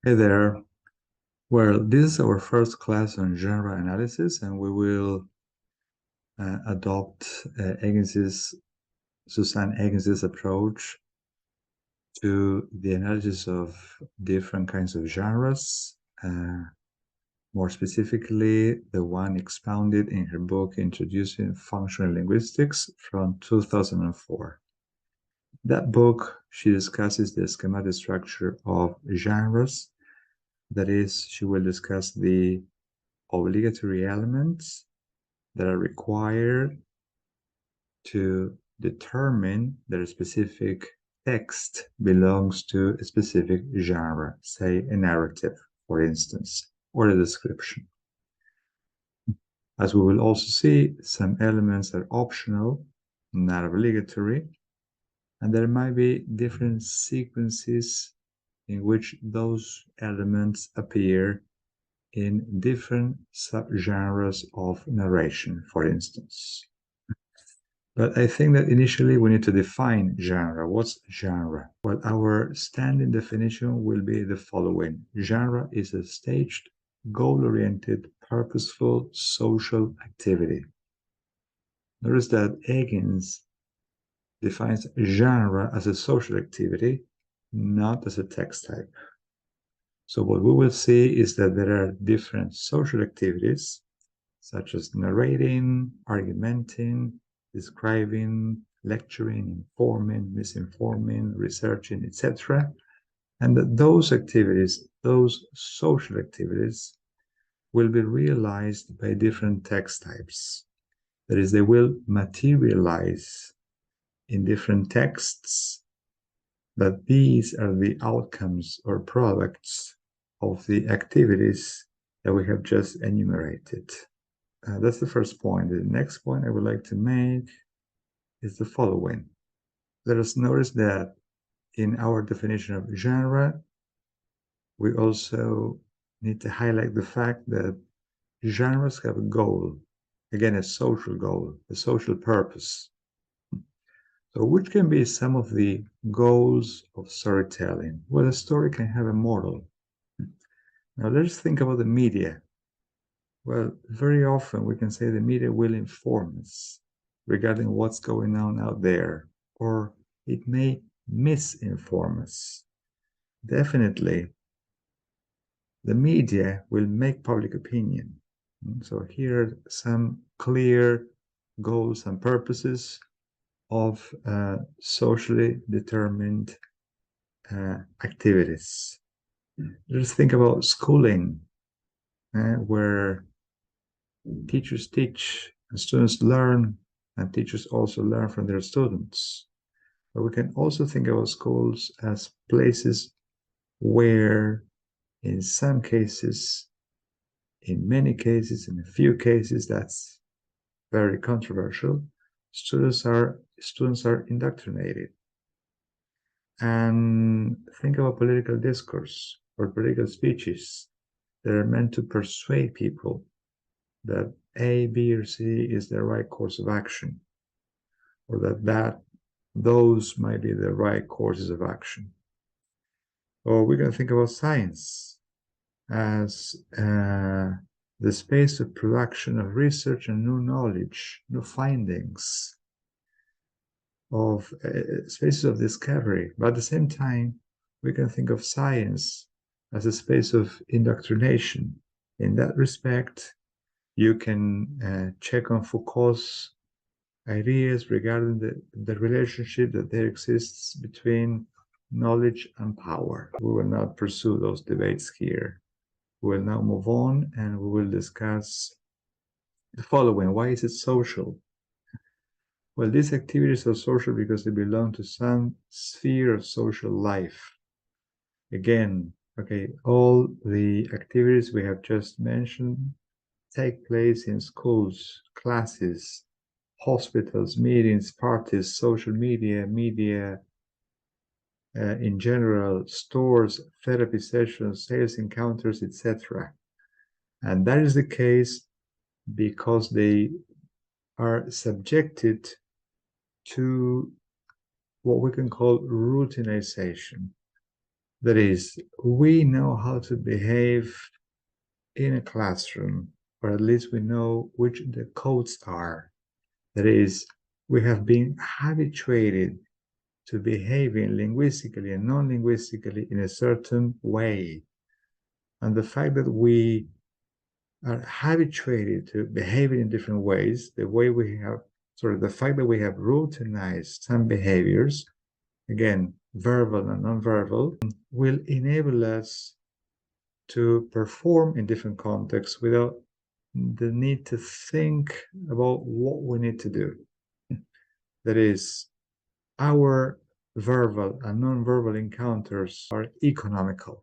Hey there. Well, this is our first class on genre analysis, and we will adopt Susanne Egens's approach to the analysis of different kinds of genres, more specifically, the one expounded in her book Introducing Functional Linguistics from 2004. That book, she discusses the schematic structure of genres. That is, she will discuss the obligatory elements that are required to determine that a specific text belongs to a specific genre, say a narrative, for instance, or a description. As we will also see, some elements are optional, not obligatory, and there might be different sequences in which those elements appear in different subgenres of narration, for instance. But I think that initially we need to define genre. What's genre? Well, our standing definition will be the following. Genre is a staged, goal-oriented, purposeful social activity. Notice that Higgins defines genre as a social activity, not as a text type. So what we will see is that there are different social activities, such as narrating, argumenting, describing, lecturing, informing, misinforming, researching, etc. And that those activities, those social activities, will be realized by different text types. That is, they will materialize in different texts, but these are the outcomes or products of the activities that we have just enumerated. That's the first point. The next point I would like to make is the following. Let us notice that in our definition of genre, we also need to highlight the fact that genres have a goal, again, a social goal, a social purpose. So which can be some of the goals of storytelling? Well, a story can have a moral. Now let's think about the media. Well, very often we can say the media will inform us regarding what's going on out there, or it may misinform us. Definitely, the media will make public opinion. So here are some clear goals and purposes of socially determined activities. Just think about schooling, where teachers teach and students learn, and teachers also learn from their students. But we can also think about schools as places where, in some cases, in many cases, in a few cases, that's very controversial, students are indoctrinated. And think about political discourse or political speeches that are meant to persuade people that A, B, or C is the right course of action, or that those might be the right courses of action. Or we're going to think about science as the space of production of research and new knowledge, new findings, of spaces of discovery. But at the same time, we can think of science as a space of indoctrination. In that respect, you can check on Foucault's ideas regarding the relationship that there exists between knowledge and power. We will not pursue those debates here. We will now move on and we will discuss the following. Why is it social? Well, these activities are social because they belong to some sphere of social life. Again, okay, all the activities we have just mentioned take place in schools, classes, hospitals, meetings, parties, social media, in general, stores, therapy sessions, sales encounters, etc. And that is the case because they are subjected to what we can call routinization. That is, we know how to behave in a classroom, or at least we know which the codes are. That is, we have been habituated to behaving linguistically and non-linguistically in a certain way. And the fact that we are habituated to behaving in different ways, the way we have, sort of the fact that we have routinized some behaviors, again, verbal and non-verbal, will enable us to perform in different contexts without the need to think about what we need to do. That is, our verbal and non-verbal encounters are economical.